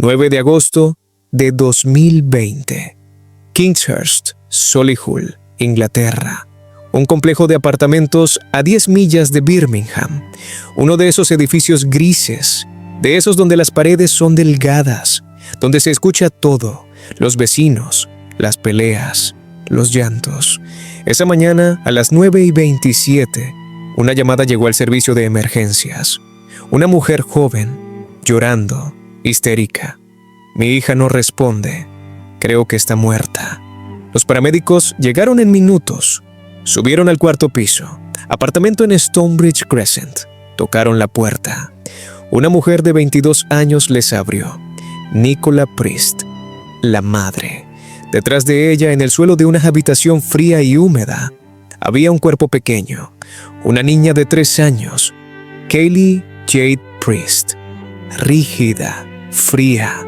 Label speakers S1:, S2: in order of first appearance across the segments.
S1: 9 de agosto de 2020. Kingshurst, Solihull, Inglaterra. Un complejo de apartamentos a 10 millas de Birmingham. Uno de esos edificios grises, de esos donde las paredes son delgadas, donde se escucha todo, los vecinos, las peleas, los llantos. Esa mañana, a las 9:27, una llamada llegó al servicio de emergencias. Una mujer joven, llorando, histérica. Mi hija no responde. Creo que está muerta. Los paramédicos llegaron en minutos. Subieron al cuarto piso, apartamento en Stonebridge Crescent. Tocaron la puerta. Una mujer de 22 años les abrió. Nicola Priest, la madre. Detrás de ella, en el suelo de una habitación fría y húmeda, había un cuerpo pequeño. Una niña de 3 años, Kaylee Jade Priest. Rígida, fría.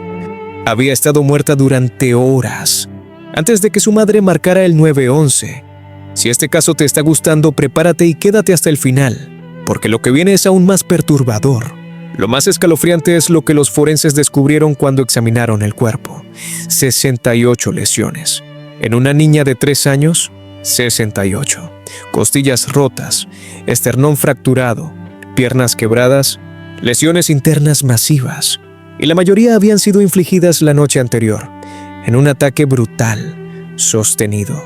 S1: Había estado muerta durante horas, antes de que su madre marcara el 911. Si este caso te está gustando, prepárate y quédate hasta el final, porque lo que viene es aún más perturbador. Lo más escalofriante es lo que los forenses descubrieron cuando examinaron el cuerpo. 68 lesiones. En una niña de 3 años, 68. Costillas rotas, esternón fracturado, piernas quebradas, lesiones internas masivas. Y la mayoría habían sido infligidas la noche anterior, en un ataque brutal, sostenido,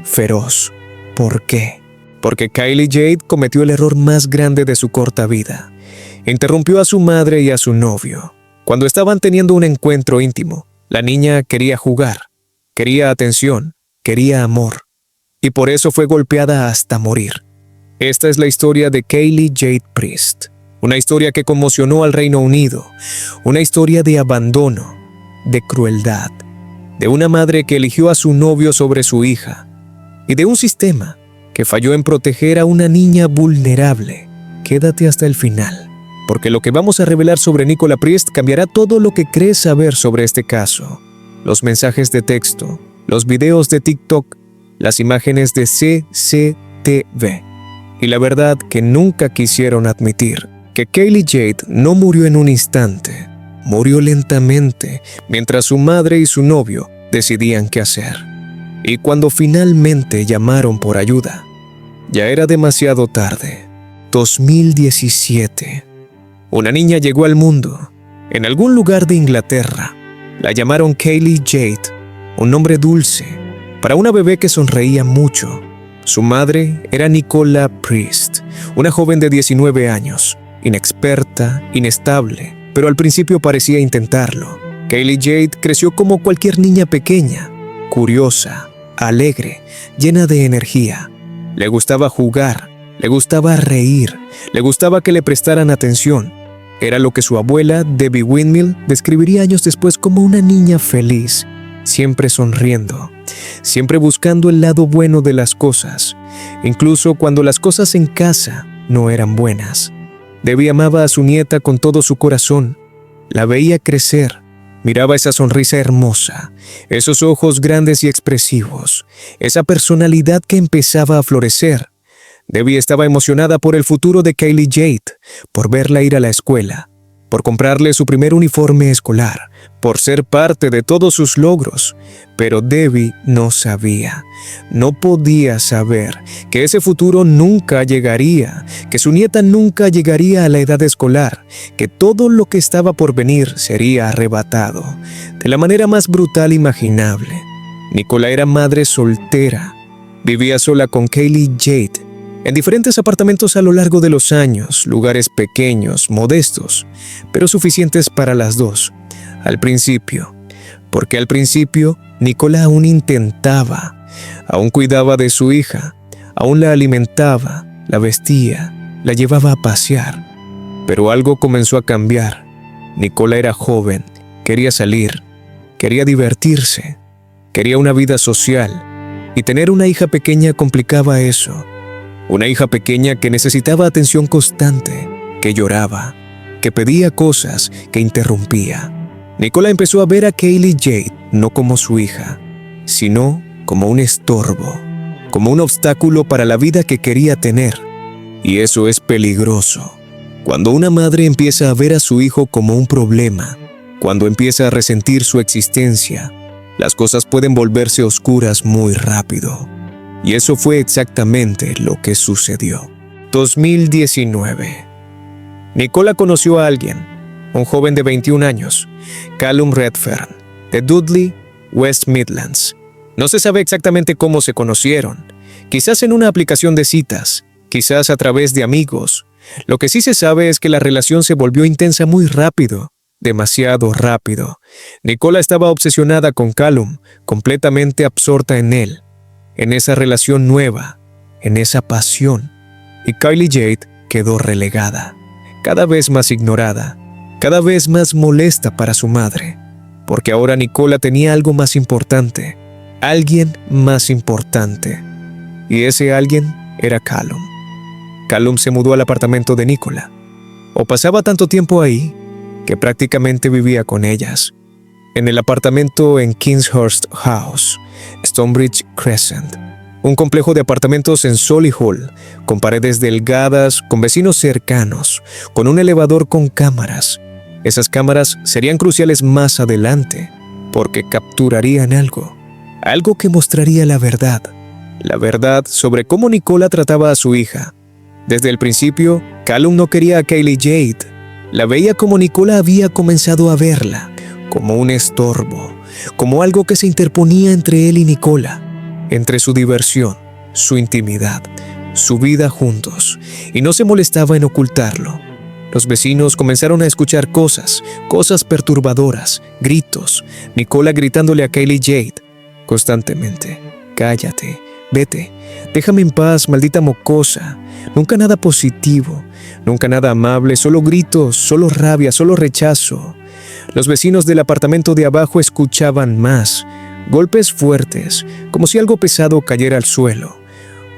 S1: feroz. ¿Por qué? Porque Kaylee Jade cometió el error más grande de su corta vida. Interrumpió a su madre y a su novio. Cuando estaban teniendo un encuentro íntimo, la niña quería jugar, quería atención, quería amor. Y por eso fue golpeada hasta morir. Esta es la historia de Kaylee Jade Priest. Una historia que conmocionó al Reino Unido. Una historia de abandono, de crueldad, de una madre que eligió a su novio sobre su hija y de un sistema que falló en proteger a una niña vulnerable. Quédate hasta el final, porque lo que vamos a revelar sobre Nicola Priest cambiará todo lo que crees saber sobre este caso. Los mensajes de texto, los videos de TikTok, las imágenes de CCTV y la verdad que nunca quisieron admitir, que Kaylee Jade no murió en un instante, murió lentamente mientras su madre y su novio decidían qué hacer. Y cuando finalmente llamaron por ayuda, ya era demasiado tarde. 2017. Una niña llegó al mundo, en algún lugar de Inglaterra. La llamaron Kaylee Jade, un nombre dulce, para una bebé que sonreía mucho. Su madre era Nicola Priest, una joven de 19 años, inexperta, inestable, pero al principio parecía intentarlo. Kaylee Jade creció como cualquier niña pequeña, curiosa, alegre, llena de energía. Le gustaba jugar, le gustaba reír, le gustaba que le prestaran atención. Era lo que su abuela, Debbie Windmill, describiría años después como una niña feliz, siempre sonriendo, siempre buscando el lado bueno de las cosas, incluso cuando las cosas en casa no eran buenas. Debbie amaba a su nieta con todo su corazón. La veía crecer, miraba esa sonrisa hermosa, esos ojos grandes y expresivos, esa personalidad que empezaba a florecer. Debbie estaba emocionada por el futuro de Kaylee Jade, por verla ir a la escuela, por comprarle su primer uniforme escolar, por ser parte de todos sus logros. Pero Debbie no sabía, no podía saber que ese futuro nunca llegaría, que su nieta nunca llegaría a la edad escolar, que todo lo que estaba por venir sería arrebatado, de la manera más brutal imaginable. Nicola era madre soltera, vivía sola con Kaylee Jade, en diferentes apartamentos a lo largo de los años, lugares pequeños, modestos, pero suficientes para las dos. Al principio, porque al principio Nicola aún intentaba, aún cuidaba de su hija, aún la alimentaba, la vestía, la llevaba a pasear. Pero algo comenzó a cambiar. Nicola era joven, quería salir, quería divertirse, quería una vida social, y tener una hija pequeña complicaba eso. Una hija pequeña que necesitaba atención constante, que lloraba, que pedía cosas, que interrumpía. Nicola empezó a ver a Kaylee Jade no como su hija, sino como un estorbo, como un obstáculo para la vida que quería tener. Y eso es peligroso. Cuando una madre empieza a ver a su hijo como un problema, Cuando empieza a resentir su existencia, las cosas pueden volverse oscuras muy rápido. Y eso fue exactamente lo que sucedió. 2019. Nicola conoció a alguien, un joven de 21 años, Callum Redfern, de Dudley, West Midlands. No se sabe exactamente cómo se conocieron, quizás en una aplicación de citas, quizás a través de amigos. Lo que sí se sabe es que la relación se volvió intensa muy rápido, demasiado rápido. Nicola estaba obsesionada con Callum, completamente absorta en él, en esa relación nueva, en esa pasión. Y Kylie Jade quedó relegada, cada vez más ignorada, cada vez más molesta para su madre, porque ahora Nicola tenía algo más importante, alguien más importante. Y ese alguien era Callum. Callum se mudó al apartamento de Nicola, o pasaba tanto tiempo ahí que prácticamente vivía con ellas, en el apartamento en Kingshurst House, Stonebridge Crescent, un complejo de apartamentos en Solihull, con paredes delgadas, con vecinos cercanos, con un elevador con cámaras. Esas cámaras serían cruciales más adelante, porque capturarían algo que mostraría la verdad sobre cómo Nicola trataba a su hija. Desde el principio, Callum no quería a Kylie Jade. La veía como Nicola había comenzado a verla, como un estorbo, como algo que se interponía entre él y Nicola, entre su diversión, su intimidad, su vida juntos, y no se molestaba en ocultarlo. Los vecinos comenzaron a escuchar cosas perturbadoras, gritos, Nicola gritándole a Kylie Jade constantemente: «Cállate, vete, déjame en paz, maldita mocosa». Nunca nada positivo, nunca nada amable, solo gritos, solo rabia, solo rechazo. Los vecinos del apartamento de abajo escuchaban más, golpes fuertes, como si algo pesado cayera al suelo,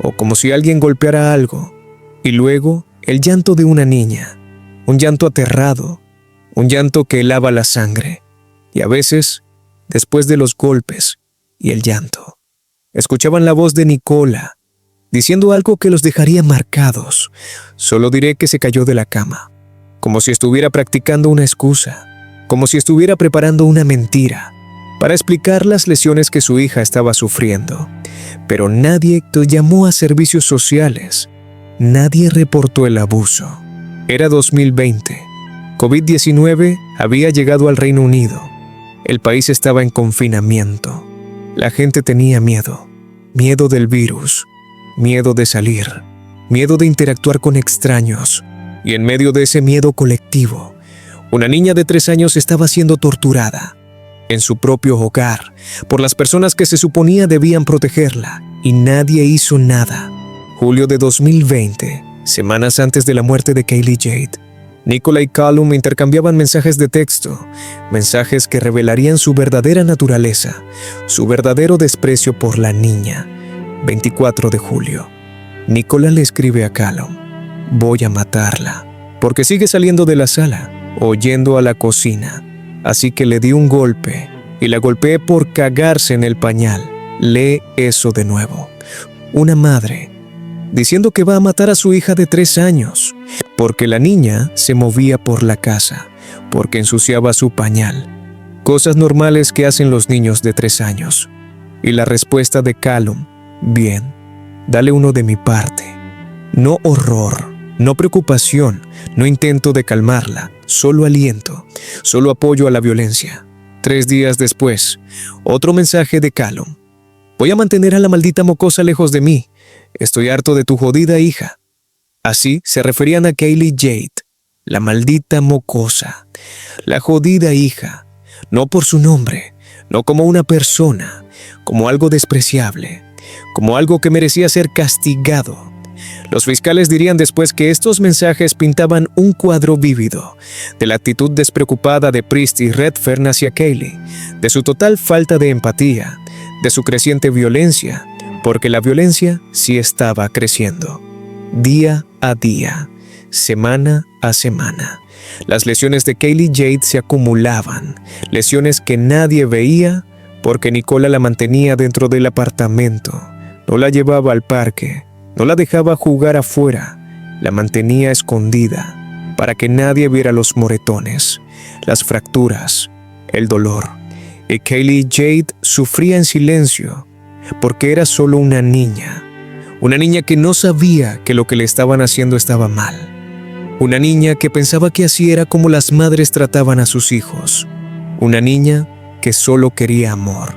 S1: o como si alguien golpeara algo, y luego el llanto de una niña, un llanto aterrado, un llanto que helaba la sangre, y a veces, después de los golpes y el llanto, escuchaban la voz de Nicola, diciendo algo que los dejaría marcados. Solo diré que se cayó de la cama, como si estuviera practicando una excusa, como si estuviera preparando una mentira, para explicar las lesiones que su hija estaba sufriendo. Pero nadie llamó a servicios sociales, nadie reportó el abuso. Era 2020, COVID-19 había llegado al Reino Unido, el país estaba en confinamiento, la gente tenía miedo del virus, miedo de salir, miedo de interactuar con extraños, y en medio de ese miedo colectivo, una niña de 3 años estaba siendo torturada en su propio hogar por las personas que se suponía debían protegerla, y nadie hizo nada. Julio de 2020, semanas antes de la muerte de Kylie Jade, Nicola y Callum intercambiaban mensajes de texto, mensajes que revelarían su verdadera naturaleza, su verdadero desprecio por la niña. 24 de julio. Nicola le escribe a Callum: «Voy a matarla», porque sigue saliendo de la sala o yendo a la cocina. Así que le di un golpe y la golpeé por cagarse en el pañal. Lee eso de nuevo. Una madre diciendo que va a matar a su hija de 3 años porque la niña se movía por la casa, porque ensuciaba su pañal. Cosas normales que hacen los niños de 3 años. Y la respuesta de Callum: «Bien, dale uno de mi parte». No horror, no preocupación, no intento de calmarla, solo aliento, solo apoyo a la violencia. 3 días después, otro mensaje de Callum: «Voy a mantener a la maldita mocosa lejos de mí. Estoy harto de tu jodida hija». Así se referían a Kylie Jade, la maldita mocosa, la jodida hija, no por su nombre, no como una persona, como algo despreciable, como algo que merecía ser castigado. Los fiscales dirían después que estos mensajes pintaban un cuadro vívido de la actitud despreocupada de Priest y Redfern hacia Kylie, de su total falta de empatía, de su creciente violencia, porque la violencia sí estaba creciendo. Día a día, semana a semana, las lesiones de Kylie Jade se acumulaban, lesiones que nadie veía porque Nicola la mantenía dentro del apartamento, no la llevaba al parque, no la dejaba jugar afuera, la mantenía escondida. para que nadie viera los moretones, las fracturas, el dolor. Y Kaylee Jade sufría en silencio porque era solo una niña que no sabía que lo que le estaban haciendo estaba mal. Una niña que pensaba que así era como las madres trataban a sus hijos. Una niña que solo quería amor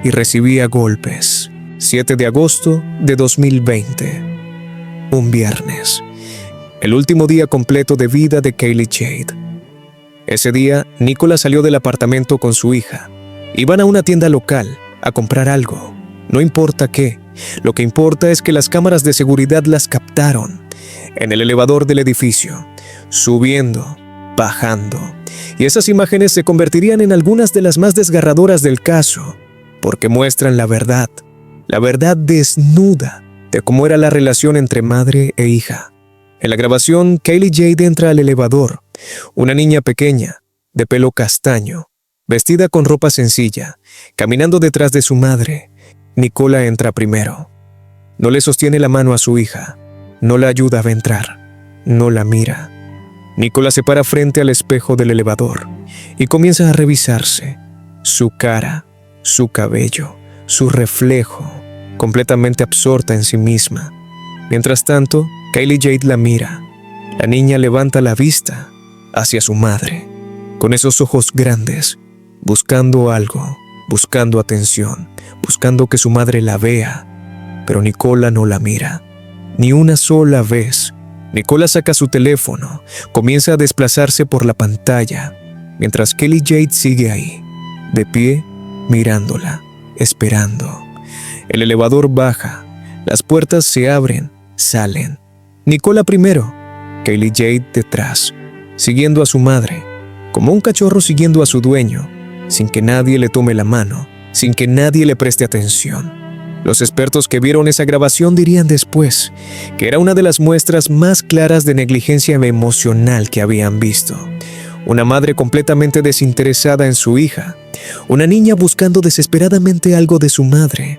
S1: y recibía golpes. 7 de agosto de 2020. Un viernes. El último día completo de vida de Kaylee Jade. Ese día, Nicola salió del apartamento con su hija. Iban a una tienda local a comprar algo. No importa qué. Lo que importa es que las cámaras de seguridad las captaron en el elevador del edificio, subiendo, bajando. Y esas imágenes se convertirían en algunas de las más desgarradoras del caso, porque muestran la verdad desnuda de cómo era la relación entre madre e hija. En la grabación, Kaylee Jade entra al elevador, una niña pequeña, de pelo castaño, vestida con ropa sencilla, caminando detrás de su madre. Nicola entra primero. No le sostiene la mano a su hija, no la ayuda a entrar, no la mira. Nicola se para frente al espejo del elevador y comienza a revisarse, su cara, su cabello, su reflejo, completamente absorta en sí misma. Mientras tanto, Kaylee Jade la mira. La niña levanta la vista hacia su madre, con esos ojos grandes, buscando algo, buscando atención, buscando que su madre la vea. Pero Nicola no la mira, ni una sola vez. Nicola saca su teléfono, comienza a desplazarse por la pantalla, mientras Kaylee Jade sigue ahí, de pie, mirándola, esperando. El elevador baja, las puertas se abren, salen. Nicola primero, Kaylee Jade detrás, siguiendo a su madre, como un cachorro siguiendo a su dueño, sin que nadie le tome la mano, sin que nadie le preste atención. Los expertos que vieron esa grabación dirían después que era una de las muestras más claras de negligencia emocional que habían visto. Una madre completamente desinteresada en su hija, una niña buscando desesperadamente algo de su madre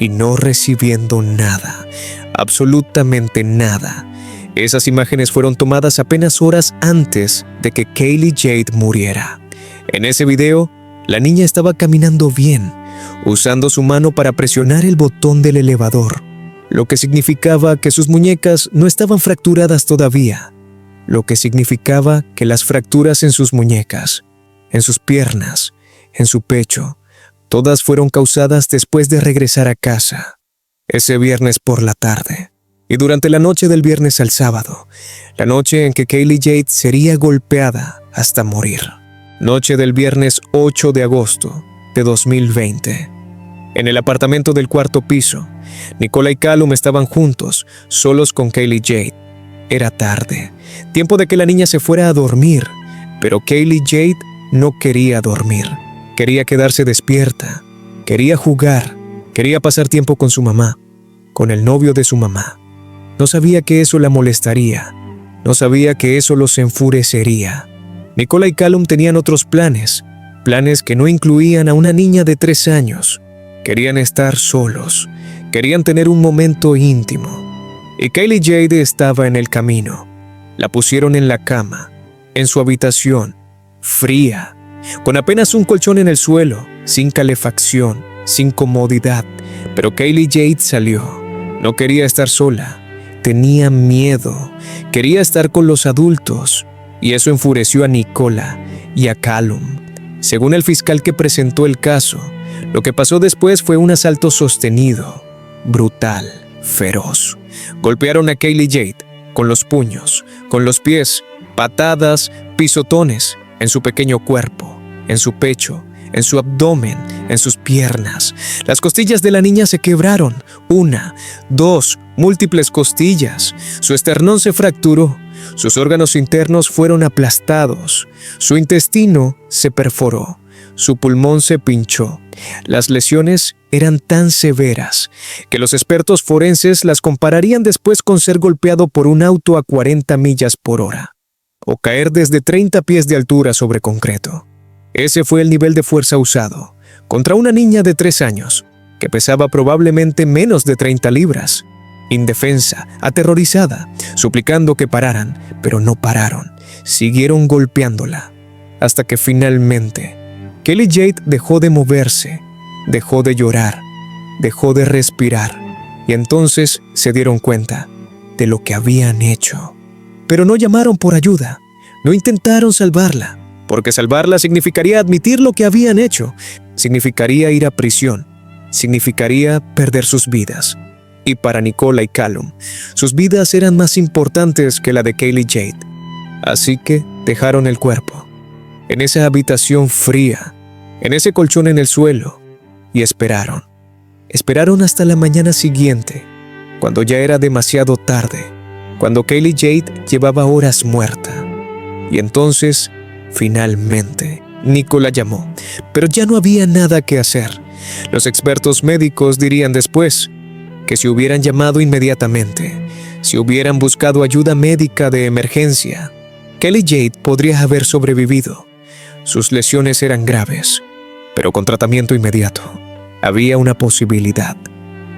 S1: y no recibiendo nada, absolutamente nada. Esas imágenes fueron tomadas apenas horas antes de que Kaylee Jade muriera. En ese video, la niña estaba caminando bien, usando su mano para presionar el botón del elevador, lo que significaba que sus muñecas no estaban fracturadas todavía, lo que significaba que las fracturas en sus muñecas, en sus piernas, en su pecho, todas fueron causadas después de regresar a casa, ese viernes por la tarde. Y durante la noche del viernes al sábado, la noche en que Kaylee Jade sería golpeada hasta morir. Noche del viernes 8 de agosto de 2020. En el apartamento del cuarto piso, Nicola y Callum estaban juntos, solos con Kaylee Jade. Era tarde, tiempo de que la niña se fuera a dormir, pero Kaylee Jade no quería dormir. Quería quedarse despierta, quería jugar, quería pasar tiempo con su mamá, con el novio de su mamá. No sabía que eso la molestaría, no sabía que eso los enfurecería. Nicola y Callum tenían otros planes que no incluían a una niña de 3 años. Querían estar solos, querían tener un momento íntimo. Y Kaylee Jade estaba en el camino. La pusieron en la cama, en su habitación, fría, con apenas un colchón en el suelo, sin calefacción, sin comodidad. Pero Kaylee Jade salió. No quería estar sola, tenía miedo, quería estar con los adultos. Y eso enfureció a Nicola y a Callum. Según el fiscal que presentó el caso, lo que pasó después fue un asalto sostenido, brutal, feroz. Golpearon a Kaylee Jade con los puños, con los pies, patadas, pisotones en su pequeño cuerpo, en su pecho, en su abdomen, en sus piernas. Las costillas de la niña se quebraron, 1, 2, múltiples costillas. Su esternón se fracturó. Sus órganos internos fueron aplastados, su intestino se perforó, su pulmón se pinchó. Las lesiones eran tan severas que los expertos forenses las compararían después con ser golpeado por un auto a 40 millas por hora o caer desde 30 pies de altura sobre concreto. Ese fue el nivel de fuerza usado contra una niña de 3 años que pesaba probablemente menos de 30 libras. indefensa, aterrorizada, suplicando que pararan, pero no pararon. Siguieron golpeándola, hasta que finalmente Kelly Jade dejó de moverse, dejó de llorar, dejó de respirar, y entonces se dieron cuenta de lo que habían hecho. Pero no llamaron por ayuda, no intentaron salvarla, porque salvarla significaría admitir lo que habían hecho, significaría ir a prisión, significaría perder sus vidas. Y para Nicola y Callum, sus vidas eran más importantes que la de Kelly Jade. Así que dejaron el cuerpo, en esa habitación fría, en ese colchón en el suelo, y esperaron. Esperaron hasta la mañana siguiente, cuando ya era demasiado tarde, cuando Kelly Jade llevaba horas muerta. Y entonces, finalmente, Nicola llamó, pero ya no había nada que hacer. Los expertos médicos dirían después que si hubieran llamado inmediatamente, si hubieran buscado ayuda médica de emergencia, Kelly Jade podría haber sobrevivido. Sus lesiones eran graves, pero con tratamiento inmediato había una posibilidad.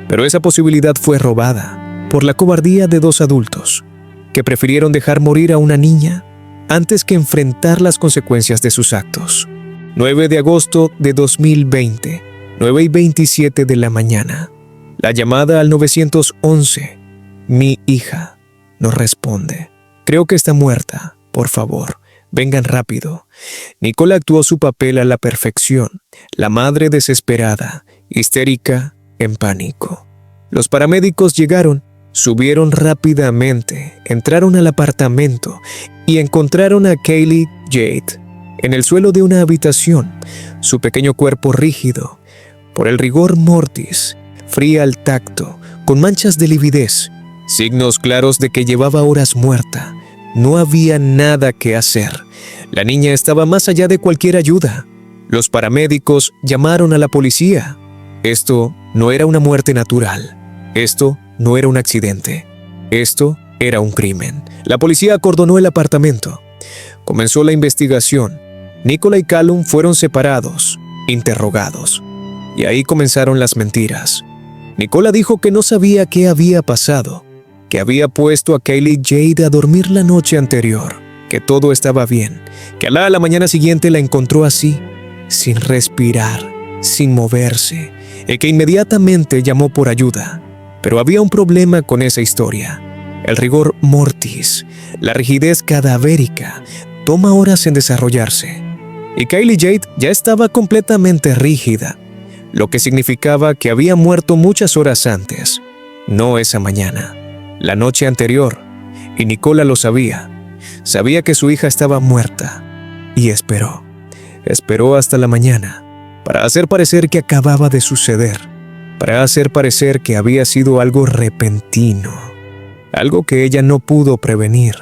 S1: Pero esa posibilidad fue robada por la cobardía de dos adultos que prefirieron dejar morir a una niña antes que enfrentar las consecuencias de sus actos. 9 de agosto de 2020, 9:27 de la mañana. La llamada al 911. Mi hija no responde. Creo que está muerta. Por favor, vengan rápido. Nicola actuó su papel a la perfección. La madre desesperada, histérica, en pánico. Los paramédicos llegaron, subieron rápidamente, entraron al apartamento y encontraron a Kelly Jade en el suelo de una habitación, su pequeño cuerpo rígido, por el rigor mortis, fría al tacto, con manchas de lividez, signos claros de que llevaba horas muerta. No había nada que hacer. La niña estaba más allá de cualquier ayuda. Los paramédicos llamaron a la policía. Esto no era una muerte natural. Esto no era un accidente. Esto era un crimen. La policía acordonó el apartamento. Comenzó la investigación. Nicola y Callum fueron separados, interrogados. Y ahí comenzaron las mentiras. Nicola dijo que no sabía qué había pasado, que había puesto a Kelly Jade a dormir la noche anterior, que todo estaba bien, que a la mañana siguiente la encontró así, sin respirar, sin moverse, y que inmediatamente llamó por ayuda. Pero había un problema con esa historia. El rigor mortis, la rigidez cadavérica, toma horas en desarrollarse. Y Kelly Jade ya estaba completamente rígida, lo que significaba que había muerto muchas horas antes, no esa mañana, la noche anterior, y Nicola lo sabía. Sabía que su hija estaba muerta, y esperó hasta la mañana, para hacer parecer que acababa de suceder, para hacer parecer que había sido algo repentino, algo que ella no pudo prevenir.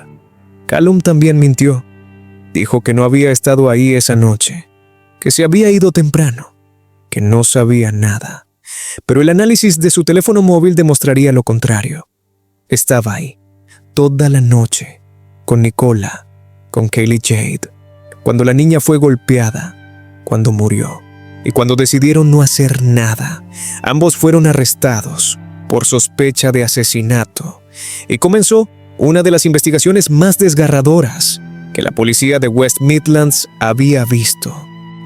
S1: Callum también mintió. Dijo que no había estado ahí esa noche, que se había ido temprano, que no sabía nada. Pero el análisis de su teléfono móvil demostraría lo contrario. Estaba ahí, toda la noche, con Nicola, con Kelly Jade, cuando la niña fue golpeada, cuando murió, y cuando decidieron no hacer nada. Ambos fueron arrestados por sospecha de asesinato, y comenzó una de las investigaciones más desgarradoras que la policía de West Midlands había visto.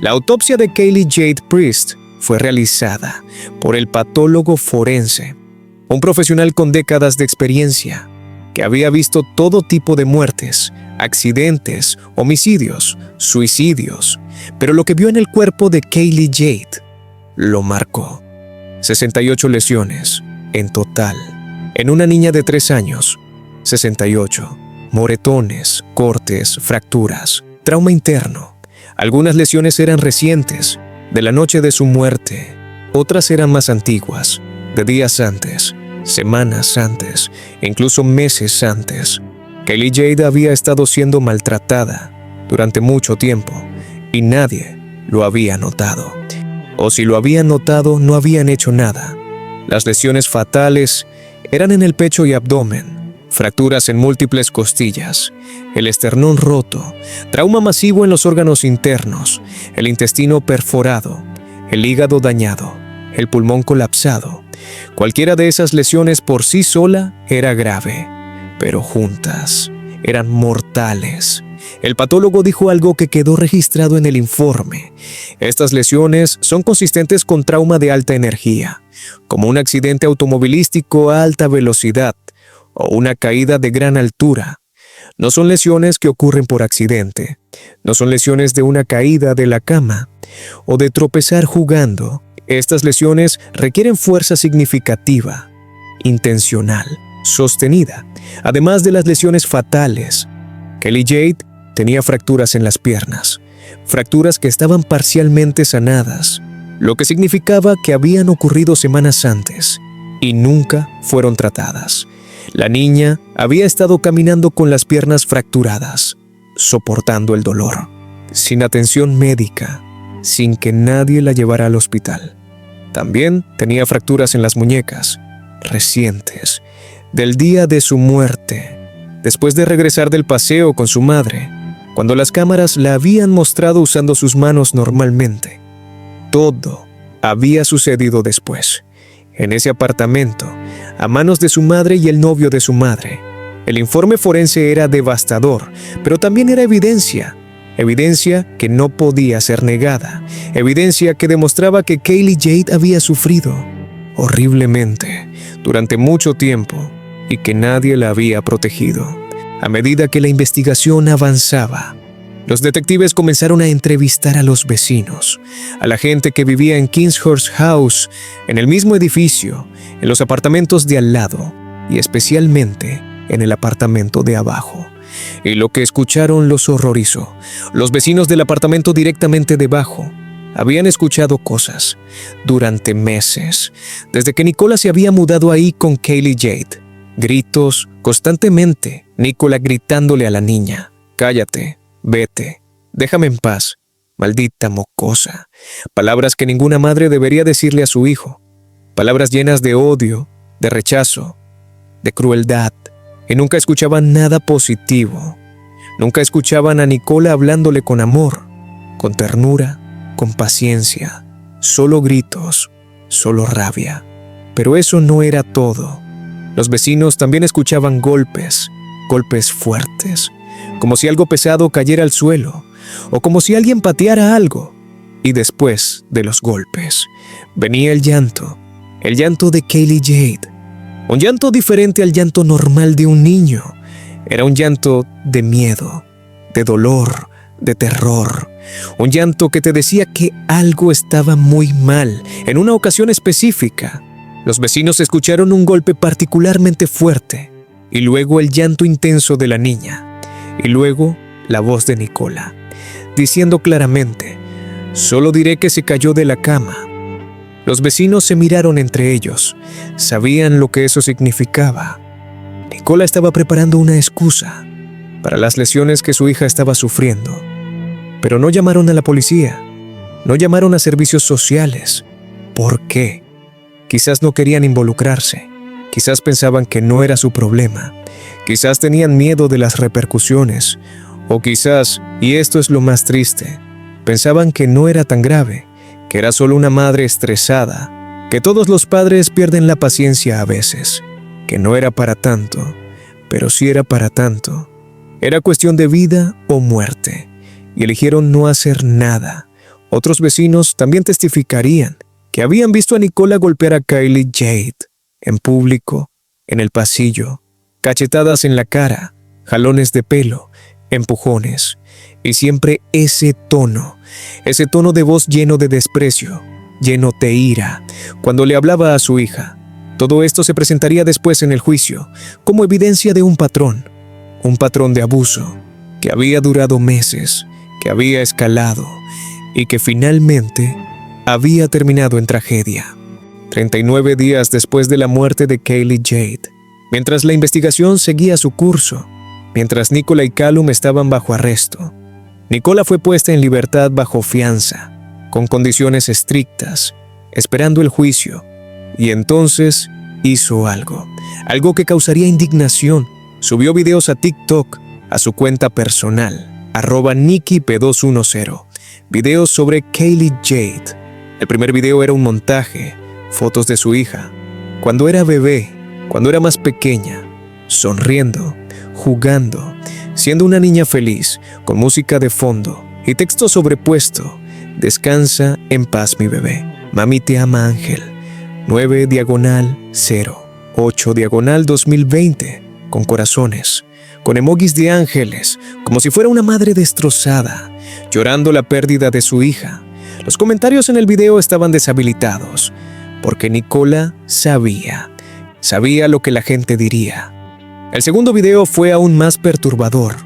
S1: La autopsia de Kelly Jade Priest fue realizada por el patólogo forense, un profesional con décadas de experiencia que había visto todo tipo de muertes, accidentes, homicidios, suicidios, pero lo que vio en el cuerpo de Kelly Jade lo marcó. 68 lesiones en total. En una niña de 3 años, 68. Moretones, cortes, fracturas, trauma interno. Algunas lesiones eran recientes, de la noche de su muerte. Otras eran más antiguas, de días antes, semanas antes, incluso meses antes. Kelly Jade había estado siendo maltratada durante mucho tiempo y nadie lo había notado. O si lo habían notado, no habían hecho nada. Las lesiones fatales eran en el pecho y abdomen. Fracturas en múltiples costillas, el esternón roto, trauma masivo en los órganos internos, el intestino perforado, el hígado dañado, el pulmón colapsado. Cualquiera de esas lesiones por sí sola era grave, pero juntas eran mortales. El patólogo dijo algo que quedó registrado en el informe. Estas lesiones son consistentes con trauma de alta energía, como un accidente automovilístico a alta velocidad o una caída de gran altura. No son lesiones que ocurren por accidente, no son lesiones de una caída de la cama o de tropezar jugando. Estas lesiones requieren fuerza significativa, intencional, sostenida, además de las lesiones fatales. Kelly Jade tenía fracturas en las piernas, fracturas que estaban parcialmente sanadas, lo que significaba que habían ocurrido semanas antes y nunca fueron tratadas. La niña había estado caminando con las piernas fracturadas, soportando el dolor, sin atención médica, sin que nadie la llevara al hospital. También tenía fracturas en las muñecas, recientes, del día de su muerte, después de regresar del paseo con su madre, cuando las cámaras la habían mostrado usando sus manos normalmente. Todo había sucedido después, en ese apartamento, a manos de su madre y el novio de su madre. El informe forense era devastador, pero también era evidencia que no podía ser negada, evidencia que demostraba que Kelly Jade había sufrido horriblemente durante mucho tiempo y que nadie la había protegido. A medida que la investigación avanzaba, los detectives comenzaron a entrevistar a los vecinos, a la gente que vivía en Chislehurst House, en el mismo edificio, en los apartamentos de al lado y especialmente en el apartamento de abajo. Y lo que escucharon los horrorizó. Los vecinos del apartamento directamente debajo habían escuchado cosas durante meses, desde que Nicola se había mudado ahí con Kelly Jade. Gritos constantemente, Nicola gritándole a la niña: «Cállate, vete, déjame en paz, maldita mocosa». Palabras que ninguna madre debería decirle a su hijo. Palabras llenas de odio, de rechazo, de crueldad. Y nunca escuchaban nada positivo. Nunca escuchaban a Nicola hablándole con amor, con ternura, con paciencia. Solo gritos, solo rabia. Pero eso no era todo. Los vecinos también escuchaban golpes, golpes fuertes, como si algo pesado cayera al suelo, o como si alguien pateara algo. Y después de los golpes, venía el llanto de Kelly Jade. Un llanto diferente al llanto normal de un niño. Era un llanto de miedo, de dolor, de terror. Un llanto que te decía que algo estaba muy mal en una ocasión específica. Los vecinos escucharon un golpe particularmente fuerte, y luego el llanto intenso de la niña, y luego la voz de Nicola, diciendo claramente: «Solo diré que se cayó de la cama». Los vecinos se miraron entre ellos. Sabían lo que eso significaba. Nicola estaba preparando una excusa para las lesiones que su hija estaba sufriendo. Pero no llamaron a la policía. No llamaron a servicios sociales. ¿Por qué? Quizás no querían involucrarse. Quizás pensaban que no era su problema. Quizás tenían miedo de las repercusiones. O quizás, y esto es lo más triste, pensaban que no era tan grave, que era solo una madre estresada, que todos los padres pierden la paciencia a veces, que no era para tanto, pero sí era para tanto. Era cuestión de vida o muerte, y eligieron no hacer nada. Otros vecinos también testificarían que habían visto a Nicola golpear a Kelly Jade, en público, en el pasillo, cachetadas en la cara, jalones de pelo, empujones, y siempre ese tono de voz lleno de desprecio, lleno de ira, cuando le hablaba a su hija. Todo esto se presentaría después en el juicio, como evidencia de un patrón de abuso, que había durado meses, que había escalado, y que finalmente había terminado en tragedia. 39 días después de la muerte de Kelly Jade, mientras la investigación seguía su curso, mientras Nicola y Callum estaban bajo arresto, Nicola fue puesta en libertad bajo fianza, con condiciones estrictas, esperando el juicio, y entonces hizo algo que causaría indignación. Subió videos a TikTok, a su cuenta personal, @NikkiP210, videos sobre Kelly Jade, El primer video era un montaje, fotos de su hija, cuando era bebé, cuando era más pequeña, sonriendo, jugando, siendo una niña feliz, con música de fondo y texto sobrepuesto. Descansa en paz, mi bebé. Mami te ama, Ángel. 9/08/2020, con corazones, con emojis de ángeles, como si fuera una madre destrozada, llorando la pérdida de su hija. Los comentarios en el video estaban deshabilitados, porque Nicola sabía lo que la gente diría. El segundo video fue aún más perturbador.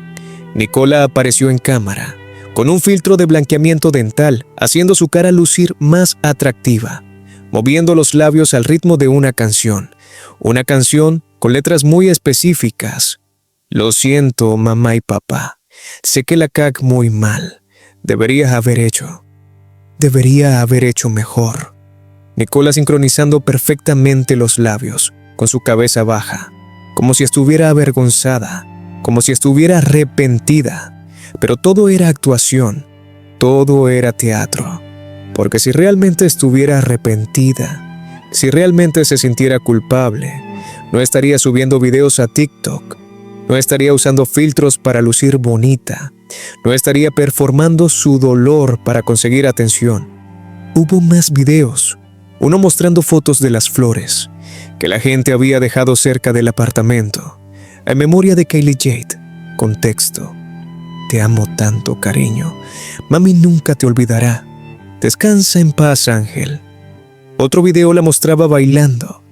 S1: Nicola apareció en cámara, con un filtro de blanqueamiento dental, haciendo su cara lucir más atractiva, moviendo los labios al ritmo de una canción con letras muy específicas. Lo siento, mamá y papá, sé que la cagué muy mal, debería haber hecho mejor. Nicola sincronizando perfectamente los labios, con su cabeza baja, como si estuviera avergonzada, como si estuviera arrepentida. Pero todo era actuación, todo era teatro. Porque si realmente estuviera arrepentida, si realmente se sintiera culpable, no estaría subiendo videos a TikTok, no estaría usando filtros para lucir bonita, no estaría performando su dolor para conseguir atención. Hubo más videos, uno mostrando fotos de las flores que la gente había dejado cerca del apartamento, en memoria de Kylie Jade, con texto: te amo tanto, cariño, mami nunca te olvidará, descansa en paz, Ángel. Otro video la mostraba bailando,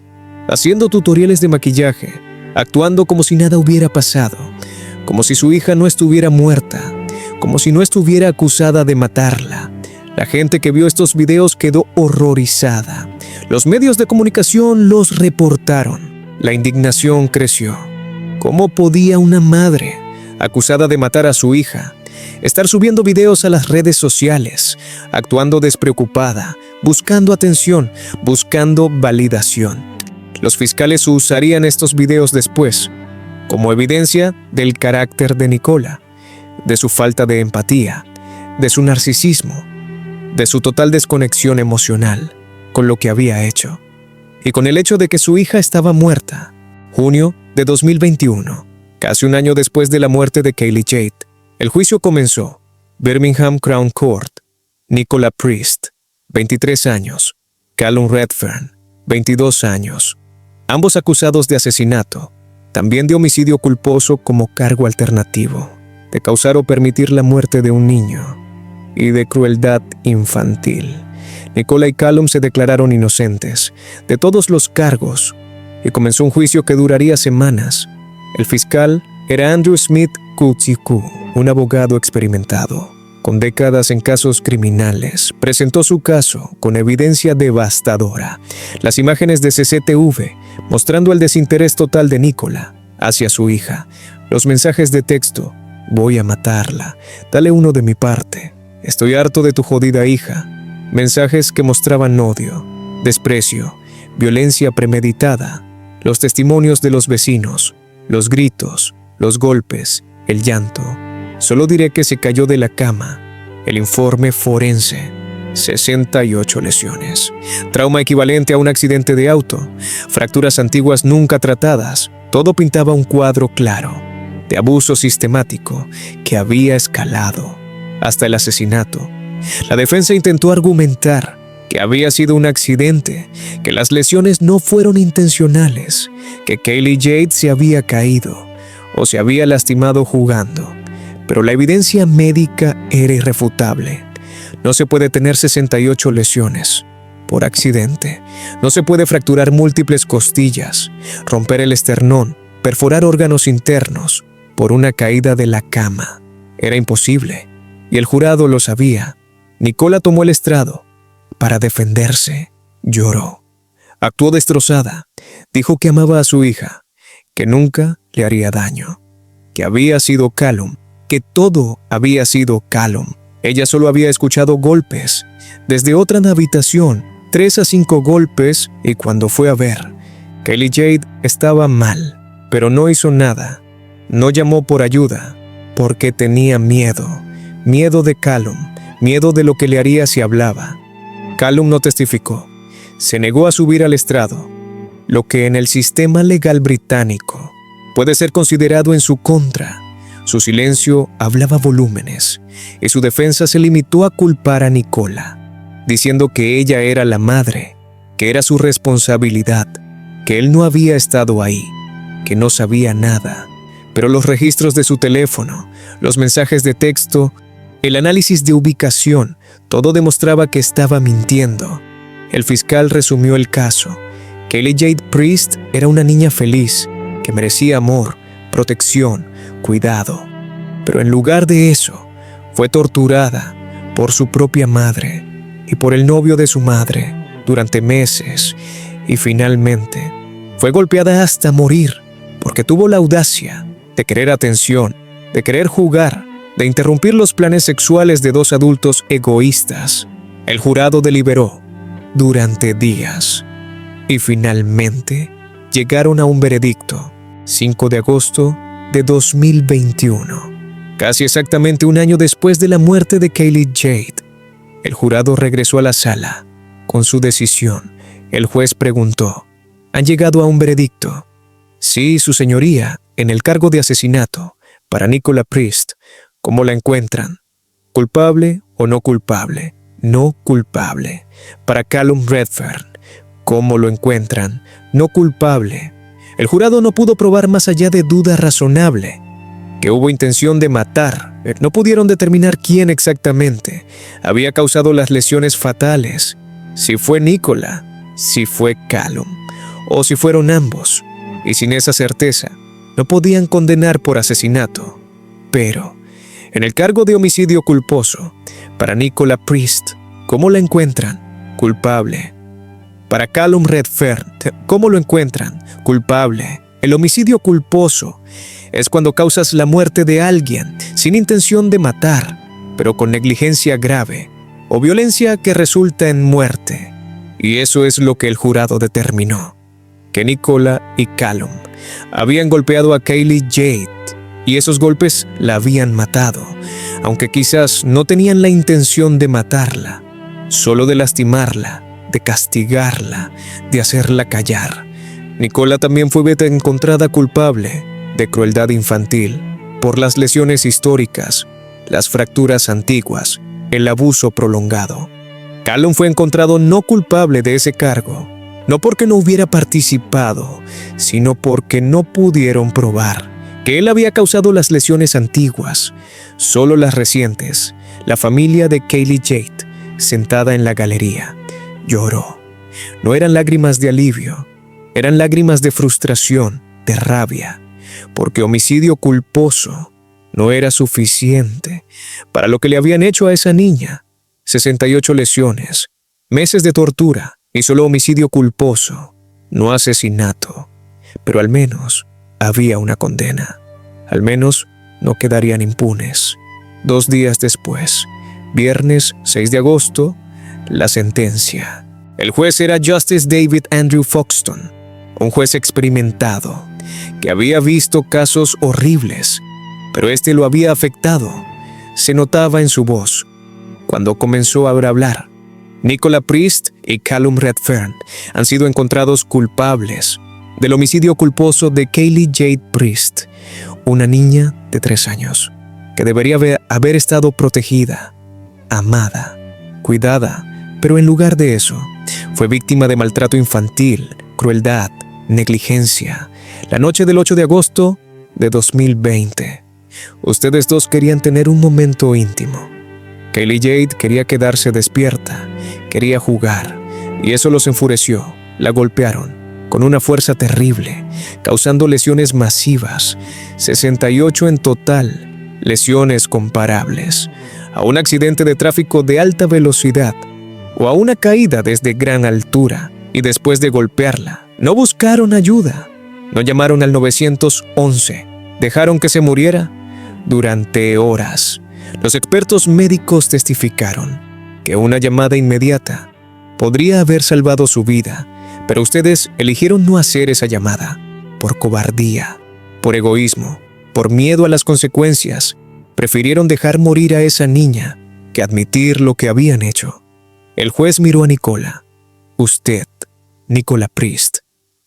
S1: haciendo tutoriales de maquillaje, actuando como si nada hubiera pasado, como si su hija no estuviera muerta, como si no estuviera acusada de matarla. La gente que vio estos videos quedó horrorizada. Los medios de comunicación los reportaron. La indignación creció. ¿Cómo podía una madre, acusada de matar a su hija, estar subiendo videos a las redes sociales, actuando despreocupada, buscando atención, buscando validación? Los fiscales usarían estos videos después como evidencia del carácter de Nicola, de su falta de empatía, de su narcisismo, de su total desconexión emocional con lo que había hecho y con el hecho de que su hija estaba muerta. Junio de 2021, casi un año después de la muerte de Kylie Jade, el juicio comenzó. Birmingham Crown Court. Nicola Priest, 23 años. Callum Redfern, 22 años. Ambos acusados de asesinato, también de homicidio culposo como cargo alternativo, de causar o permitir la muerte de un niño y de crueldad infantil. Nicola y Callum se declararon inocentes de todos los cargos y comenzó un juicio que duraría semanas. El fiscal era Andrew Smith Kutsiku, un abogado experimentado, con décadas en casos criminales. Presentó su caso con evidencia devastadora. Las imágenes de CCTV mostrando el desinterés total de Nicola hacia su hija. Los mensajes de texto: voy a matarla, dale uno de mi parte, estoy harto de tu jodida hija. Mensajes que mostraban odio, desprecio, violencia premeditada. Los testimonios de los vecinos, los gritos, los golpes, el llanto. Solo diré que se cayó de la cama. El informe forense: 68 lesiones. Trauma equivalente a un accidente de auto. Fracturas antiguas nunca tratadas. Todo pintaba un cuadro claro de abuso sistemático que había escalado hasta el asesinato. La defensa intentó argumentar que había sido un accidente, que las lesiones no fueron intencionales, que Kylie Jade se había caído o se había lastimado jugando. Pero la evidencia médica era irrefutable. No se puede tener 68 lesiones por accidente. No se puede fracturar múltiples costillas, romper el esternón, perforar órganos internos por una caída de la cama. Era imposible, y el jurado lo sabía. Nicola tomó el estrado para defenderse. Lloró. Actuó destrozada. Dijo que amaba a su hija, que nunca le haría daño, que había sido Callum, que todo había sido Callum. Ella solo había escuchado golpes desde otra habitación, 3 a 5 golpes, y cuando fue a ver, Kylie Jade estaba mal, pero no hizo nada. No llamó por ayuda porque tenía miedo. Miedo de Callum, miedo de lo que le haría si hablaba. Callum no testificó. Se negó a subir al estrado, lo que en el sistema legal británico puede ser considerado en su contra. Su silencio hablaba volúmenes y su defensa se limitó a culpar a Nicola, diciendo que ella era la madre, que era su responsabilidad, que él no había estado ahí, que no sabía nada. Pero los registros de su teléfono, los mensajes de texto, el análisis de ubicación, todo demostraba que estaba mintiendo. El fiscal resumió el caso. Kaylee Jade Priest era una niña feliz, que merecía amor, protección, cuidado. Pero en lugar de eso, fue torturada por su propia madre y por el novio de su madre durante meses, y finalmente fue golpeada hasta morir porque tuvo la audacia de querer atención, de querer jugar, de interrumpir los planes sexuales de dos adultos egoístas. El jurado deliberó durante días y finalmente llegaron a un veredicto, 5 de agosto de 2021. Casi exactamente un año después de la muerte de Kaylee Jade, el jurado regresó a la sala. Con su decisión, el juez preguntó: ¿han llegado a un veredicto? Sí, su señoría, en el cargo de asesinato, para Nicola Priest. ¿Cómo la encuentran? ¿Culpable o no culpable? No culpable. Para Callum Redfern, ¿cómo lo encuentran? No culpable. El jurado no pudo probar más allá de duda razonable que hubo intención de matar. No pudieron determinar quién exactamente había causado las lesiones fatales, si fue Nicola, si fue Callum, o si fueron ambos, y sin esa certeza no podían condenar por asesinato. Pero en el cargo de homicidio culposo, para Nicola Priest, ¿cómo la encuentran? Culpable. Para Callum Redfern, ¿cómo lo encuentran? Culpable. El homicidio culposo es cuando causas la muerte de alguien sin intención de matar, pero con negligencia grave o violencia que resulta en muerte. Y eso es lo que el jurado determinó, que Nicola y Callum habían golpeado a Kaylee Jade y esos golpes la habían matado, aunque quizás no tenían la intención de matarla, solo de lastimarla, de castigarla, de hacerla callar. Nicola también fue encontrada culpable de crueldad infantil por las lesiones históricas, las fracturas antiguas, el abuso prolongado. Callum fue encontrado no culpable de ese cargo, no porque no hubiera participado, sino porque no pudieron probar que él había causado las lesiones antiguas, solo las recientes. La familia de Kaylee Jade, sentada en la galería, lloró. No eran lágrimas de alivio, eran lágrimas de frustración, de rabia, porque homicidio culposo no era suficiente para lo que le habían hecho a esa niña. 68 lesiones, meses de tortura y solo homicidio culposo, no asesinato. Pero al menos había una condena. Al menos no quedarían impunes. 2 días después, viernes 6 de agosto, la sentencia. El juez era Justice David Andrew Foxton, un juez experimentado que había visto casos horribles, pero este lo había afectado. Se notaba en su voz cuando comenzó a hablar. Nicola Priest y Callum Redfern han sido encontrados culpables del homicidio culposo de Kaylee Jade Priest, una niña de 3 años que debería haber estado protegida, amada, cuidada, pero en lugar de eso, fue víctima de maltrato infantil, crueldad, negligencia. La noche del 8 de agosto de 2020, ustedes dos querían tener un momento íntimo. Kaylee Jade quería quedarse despierta, quería jugar, y eso los enfureció. La golpearon con una fuerza terrible, causando lesiones masivas, 68 en total, lesiones comparables a un accidente de tráfico de alta velocidad o a una caída desde gran altura. Y después de golpearla, no buscaron ayuda, no llamaron al 911, dejaron que se muriera durante horas. Los expertos médicos testificaron que una llamada inmediata podría haber salvado su vida, pero ustedes eligieron no hacer esa llamada por cobardía, por egoísmo, por miedo a las consecuencias. Prefirieron dejar morir a esa niña que admitir lo que habían hecho. El juez miró a Nicola. Usted, Nicola Priest,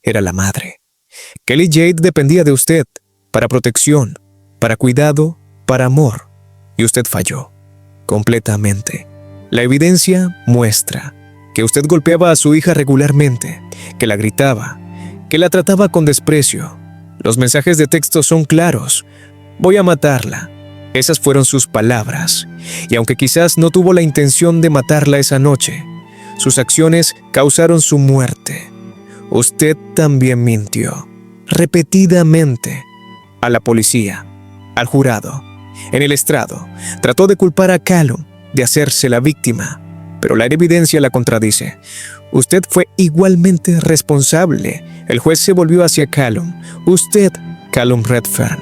S1: era la madre. Kelly Jade dependía de usted para protección, para cuidado, para amor. Y usted falló, completamente. La evidencia muestra que usted golpeaba a su hija regularmente, que la gritaba, que la trataba con desprecio. Los mensajes de texto son claros. Voy a matarla. Esas fueron sus palabras. Y aunque quizás no tuvo la intención de matarla esa noche, sus acciones causaron su muerte. Usted también mintió, repetidamente, a la policía, al jurado, en el estrado. Trató de culpar a Callum, de hacerse la víctima, pero la evidencia la contradice. Usted fue igualmente responsable. El juez se volvió hacia Callum. Usted, Callum Redfern,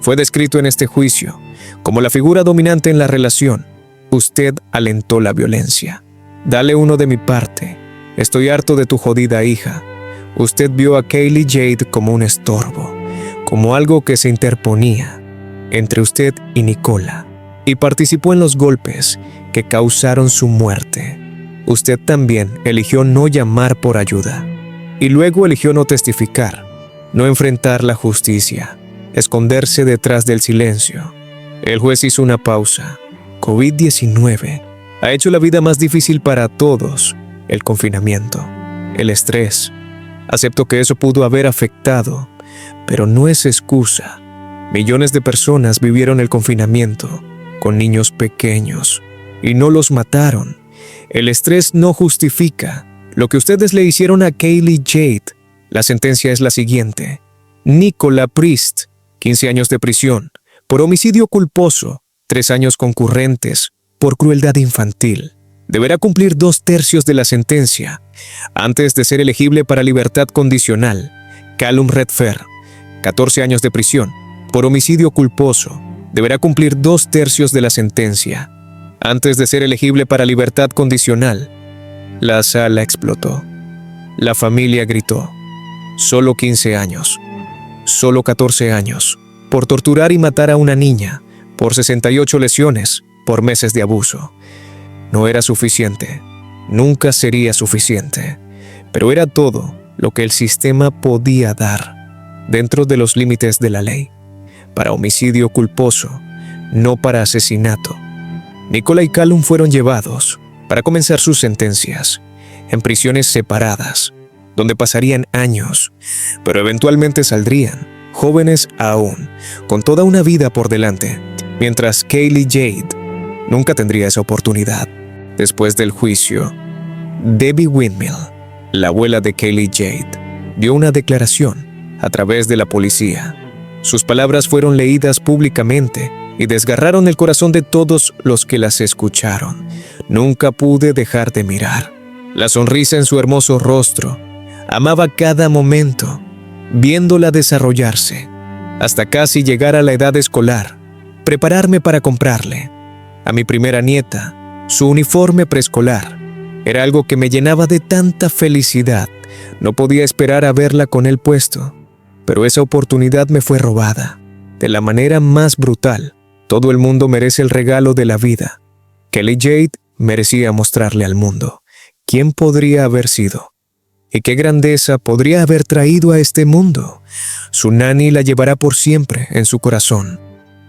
S1: fue descrito en este juicio como la figura dominante en la relación. Usted alentó la violencia. Dale uno de mi parte. Estoy harto de tu jodida hija. Usted vio a Kelly Jade como un estorbo, como algo que se interponía entre usted y Nicola, y participó en los golpes que causaron su muerte. Usted también eligió no llamar por ayuda, y luego eligió no testificar, no enfrentar la justicia, esconderse detrás del silencio. El juez hizo una pausa. COVID-19 ha hecho la vida más difícil para todos. El confinamiento, el estrés. Acepto que eso pudo haber afectado, pero no es excusa. Millones de personas vivieron el confinamiento con niños pequeños y no los mataron. El estrés no justifica lo que ustedes le hicieron a Kelly Jade. La sentencia es la siguiente. Nicola Priest, 15 años de prisión, por homicidio culposo, 3 años concurrentes, por crueldad infantil. Deberá cumplir 2/3 de la sentencia antes de ser elegible para libertad condicional. Callum Redfern, 14 años de prisión, por homicidio culposo. Deberá cumplir 2/3 de la sentencia antes de ser elegible para libertad condicional. La sala explotó. La familia gritó. Solo 15 años. Solo 14 años. Por torturar y matar a una niña. Por 68 lesiones. Por meses de abuso. No era suficiente. Nunca sería suficiente. Pero era todo lo que el sistema podía dar, dentro de los límites de la ley. Para homicidio culposo, no para asesinato. Nicola y Callum fueron llevados, para comenzar sus sentencias, en prisiones separadas, donde pasarían años, pero eventualmente saldrían, jóvenes aún, con toda una vida por delante, mientras Kelly Jade nunca tendría esa oportunidad. Después del juicio, Debbie Windmill, la abuela de Kelly Jade, dio una declaración a través de la policía. Sus palabras fueron leídas públicamente y desgarraron el corazón de todos los que las escucharon. Nunca pude dejar de mirar la sonrisa en su hermoso rostro. Amaba cada momento, viéndola desarrollarse, hasta casi llegar a la edad escolar, prepararme para comprarle a mi primera nieta su uniforme preescolar. Era algo que me llenaba de tanta felicidad. No podía esperar a verla con él puesto, pero esa oportunidad me fue robada, de la manera más brutal. Todo el mundo merece el regalo de la vida. Kelly Jade merecía mostrarle al mundo quién podría haber sido y qué grandeza podría haber traído a este mundo. Su nani la llevará por siempre en su corazón.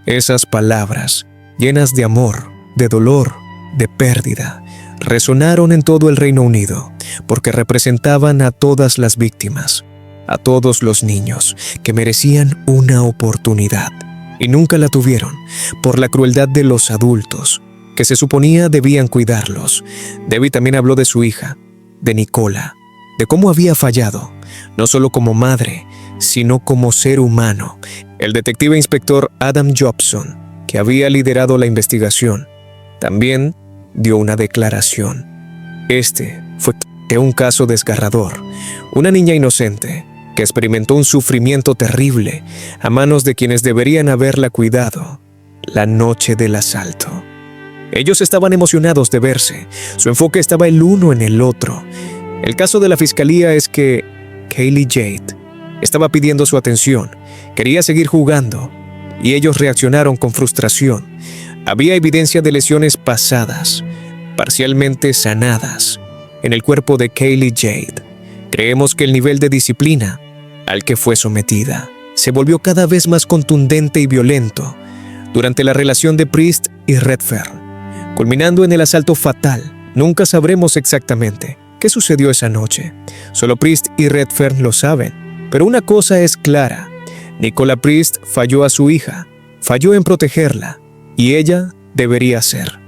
S1: Esas palabras, llenas de amor, de dolor, de pérdida, resonaron en todo el Reino Unido, porque representaban a todas las víctimas, a todos los niños que merecían una oportunidad y nunca la tuvieron por la crueldad de los adultos que se suponía debían cuidarlos. Debbie también habló de su hija, de Nicola, de cómo había fallado, no solo como madre, sino como ser humano. El detective inspector Adam Jobson, que había liderado la investigación, también dio una declaración. Este fue un caso desgarrador. Una niña inocente que experimentó un sufrimiento terrible a manos de quienes deberían haberla cuidado la noche del asalto. Ellos estaban emocionados de verse. Su enfoque estaba el uno en el otro. El caso de la fiscalía es que Kelly Jade estaba pidiendo su atención. Quería seguir jugando y ellos reaccionaron con frustración. Había evidencia de lesiones pasadas, parcialmente sanadas, en el cuerpo de Kaylee Jade. Creemos que el nivel de disciplina al que fue sometida se volvió cada vez más contundente y violento durante la relación de Priest y Redfern, culminando en el asalto fatal. Nunca sabremos exactamente qué sucedió esa noche. Solo Priest y Redfern lo saben. Pero una cosa es clara: Nicola Priest falló a su hija, falló en protegerla, y ella debería ser,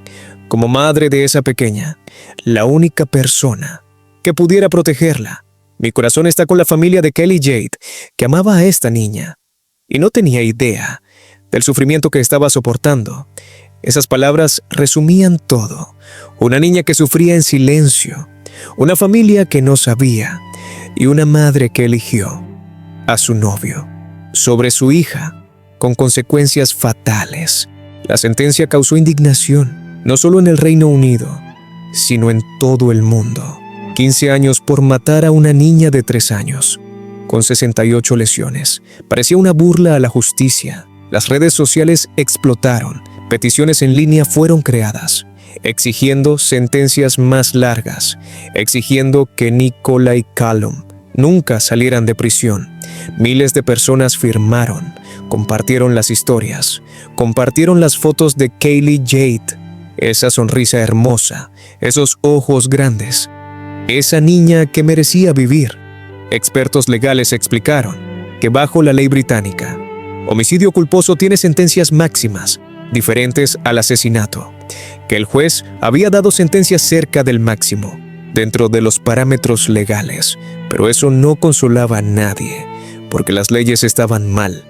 S1: como madre de esa pequeña, la única persona que pudiera protegerla. Mi corazón está con la familia de Kaylee Jade, que amaba a esta niña, y no tenía idea del sufrimiento que estaba soportando. Esas palabras resumían todo. Una niña que sufría en silencio, una familia que no sabía, y una madre que eligió a su novio sobre su hija, con consecuencias fatales. La sentencia causó indignación, no solo en el Reino Unido, sino en todo el mundo. 15 años por matar a una niña de 3 años, con 68 lesiones. Parecía una burla a la justicia. Las redes sociales explotaron. Peticiones en línea fueron creadas, exigiendo sentencias más largas, exigiendo que Nicola y Callum nunca salieran de prisión. Miles de personas firmaron, compartieron las historias, compartieron las fotos de Kaylee Jade, esa sonrisa hermosa, esos ojos grandes, esa niña que merecía vivir. Expertos legales explicaron que bajo la ley británica, homicidio culposo tiene sentencias máximas diferentes al asesinato, que el juez había dado sentencias cerca del máximo, dentro de los parámetros legales, pero eso no consolaba a nadie, porque las leyes estaban mal,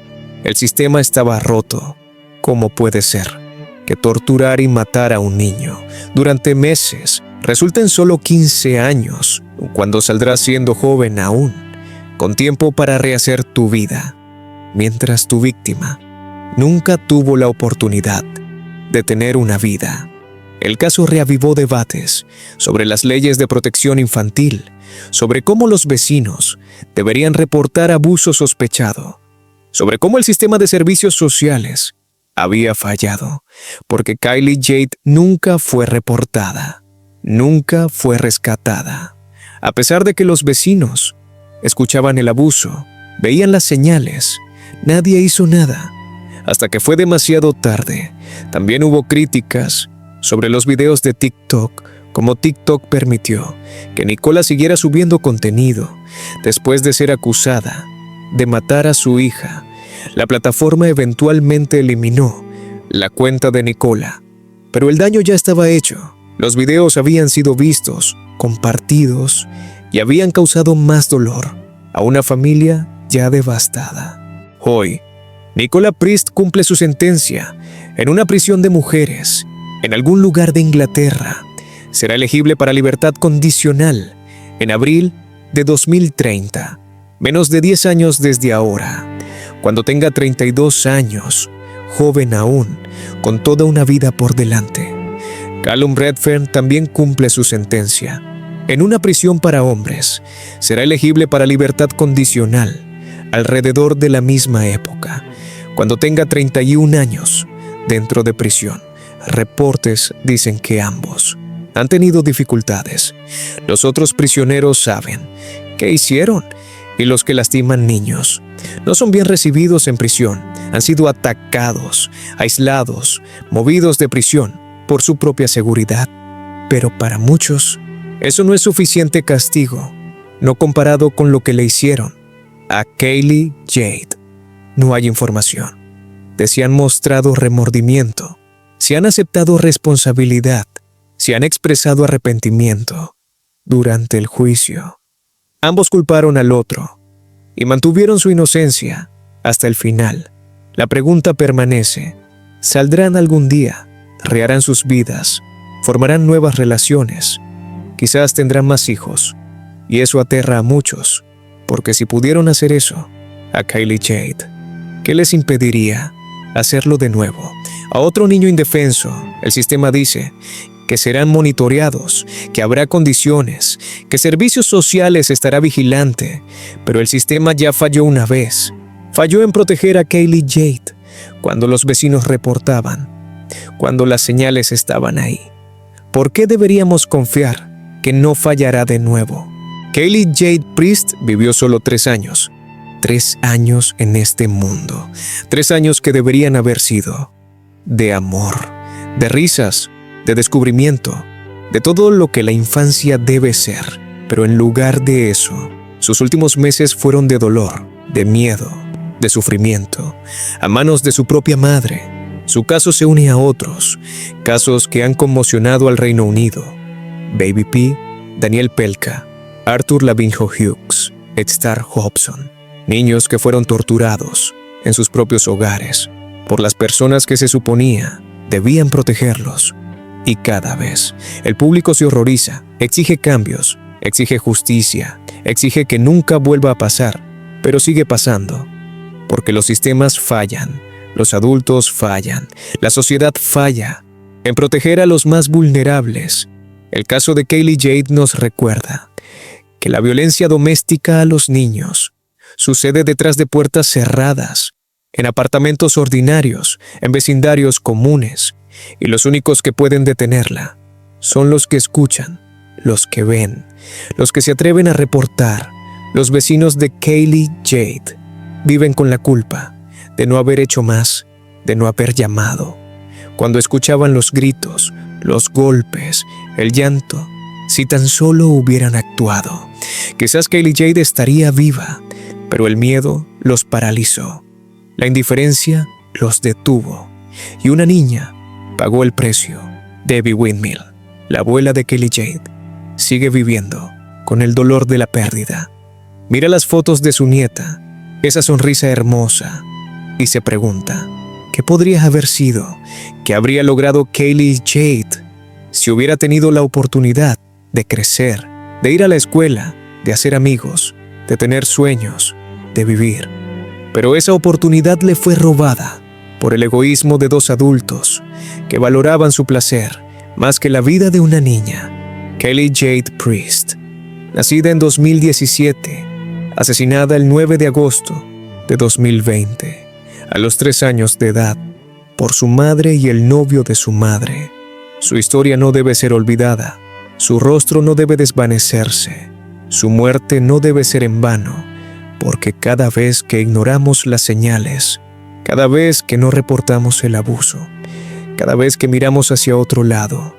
S1: el sistema estaba roto. ¿Cómo puede ser que torturar y matar a un niño durante meses resulta en solo 15 años, cuando saldrás siendo joven aún, con tiempo para rehacer tu vida, mientras tu víctima nunca tuvo la oportunidad de tener una vida? El caso reavivó debates sobre las leyes de protección infantil, sobre cómo los vecinos deberían reportar abuso sospechado, sobre cómo el sistema de servicios sociales había fallado, porque Kaylee Jade nunca fue reportada, nunca fue rescatada. A pesar de que los vecinos escuchaban el abuso, veían las señales, nadie hizo nada, hasta que fue demasiado tarde. También hubo críticas sobre los videos de TikTok, como TikTok permitió que Nicola siguiera subiendo contenido después de ser acusada de matar a su hija. La plataforma eventualmente eliminó la cuenta de Nicola, pero el daño ya estaba hecho. Los videos habían sido vistos, compartidos y habían causado más dolor a una familia ya devastada. Hoy, Nicola Priest cumple su sentencia en una prisión de mujeres en algún lugar de Inglaterra. Será elegible para libertad condicional en abril de 2030, menos de 10 años desde ahora, cuando tenga 32 años, joven aún, con toda una vida por delante. Callum Redfern también cumple su sentencia en una prisión para hombres. Será elegible para libertad condicional alrededor de la misma época, cuando tenga 31 años dentro de prisión. Reportes dicen que ambos han tenido dificultades. Los otros prisioneros saben qué hicieron, y los que lastiman niños no son bien recibidos en prisión. Han sido atacados, aislados, movidos de prisión por su propia seguridad. Pero para muchos, eso no es suficiente castigo, no comparado con lo que le hicieron a Kaylee Jade. No hay información de si han mostrado remordimiento, si han aceptado responsabilidad, si han expresado arrepentimiento durante el juicio. Ambos culparon al otro y mantuvieron su inocencia hasta el final. La pregunta permanece: ¿saldrán algún día? ¿Reharán sus vidas? ¿Formarán nuevas relaciones? Quizás tendrán más hijos, y eso aterra a muchos, porque si pudieron hacer eso a Kaylee Jade, ¿qué les impediría hacerlo de nuevo a otro niño indefenso? El sistema dice que serán monitoreados, que habrá condiciones, que servicios sociales estará vigilante, pero el sistema ya falló una vez. Falló en proteger a Kaylee Jade cuando los vecinos reportaban, cuando las señales estaban ahí, ¿Por qué deberíamos confiar que no fallará de nuevo? Kaylee Jade Priest vivió solo 3 años. 3 años en este mundo. 3 años que deberían haber sido de amor, de risas, de descubrimiento, de todo lo que la infancia debe ser. Pero en lugar de eso, sus últimos meses fueron de dolor, de miedo, de sufrimiento, a manos de su propia madre. Su caso se une a otros, casos que han conmocionado al Reino Unido. Baby P, Daniel Pelka, Arthur Lavinjo Hughes, Star Hobson. Niños que fueron torturados en sus propios hogares por las personas que se suponía debían protegerlos. Y cada vez el público se horroriza, exige cambios, exige justicia, exige que nunca vuelva a pasar, pero sigue pasando. Porque los sistemas fallan, los adultos fallan, la sociedad falla en proteger a los más vulnerables. El caso de Kaylee Jade nos recuerda que la violencia doméstica a los niños sucede detrás de puertas cerradas, en apartamentos ordinarios, en vecindarios comunes, y los únicos que pueden detenerla son los que escuchan, los que ven, los que se atreven a reportar. Los vecinos de Kaylee Jade viven con la culpa de no haber hecho más, de no haber llamado. Cuando escuchaban los gritos, los golpes, el llanto, si tan solo hubieran actuado, quizás Kaylee Jade estaría viva, pero el miedo los paralizó. La indiferencia los detuvo y una niña pagó el precio. Debbie Windmill, la abuela de Kaylee Jade, sigue viviendo con el dolor de la pérdida. Mira las fotos de su nieta, esa sonrisa hermosa, y se pregunta, ¿qué podría haber sido? ¿Qué habría logrado Kaylee Jade si hubiera tenido la oportunidad de crecer, de ir a la escuela, de hacer amigos, de tener sueños, de vivir? Pero esa oportunidad le fue robada por el egoísmo de 2 adultos que valoraban su placer más que la vida de una niña. Kaylee Jade Priest, nacida en 2017, asesinada el 9 de agosto de 2020, a los 3 años de edad, por su madre y el novio de su madre. Su historia no debe ser olvidada, su rostro no debe desvanecerse, su muerte no debe ser en vano, porque cada vez que ignoramos las señales, cada vez que no reportamos el abuso, cada vez que miramos hacia otro lado,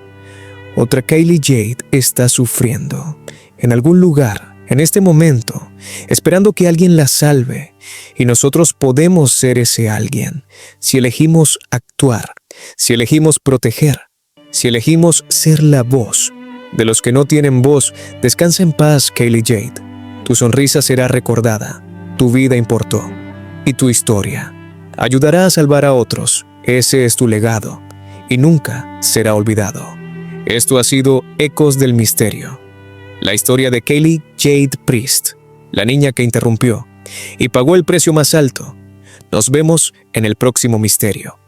S1: otra Kaylee Jade está sufriendo en algún lugar, en este momento, esperando que alguien la salve, y nosotros podemos ser ese alguien si elegimos actuar, si elegimos proteger, si elegimos ser la voz de los que no tienen voz. Descansa en paz, Kaylee Jade. Tu sonrisa será recordada, tu vida importó, y tu historia ayudará a salvar a otros. Ese es tu legado, y nunca será olvidado. Esto ha sido Ecos del Misterio, la historia de Kaylee Jade Priest, la niña que interrumpió y pagó el precio más alto. Nos vemos en el próximo misterio.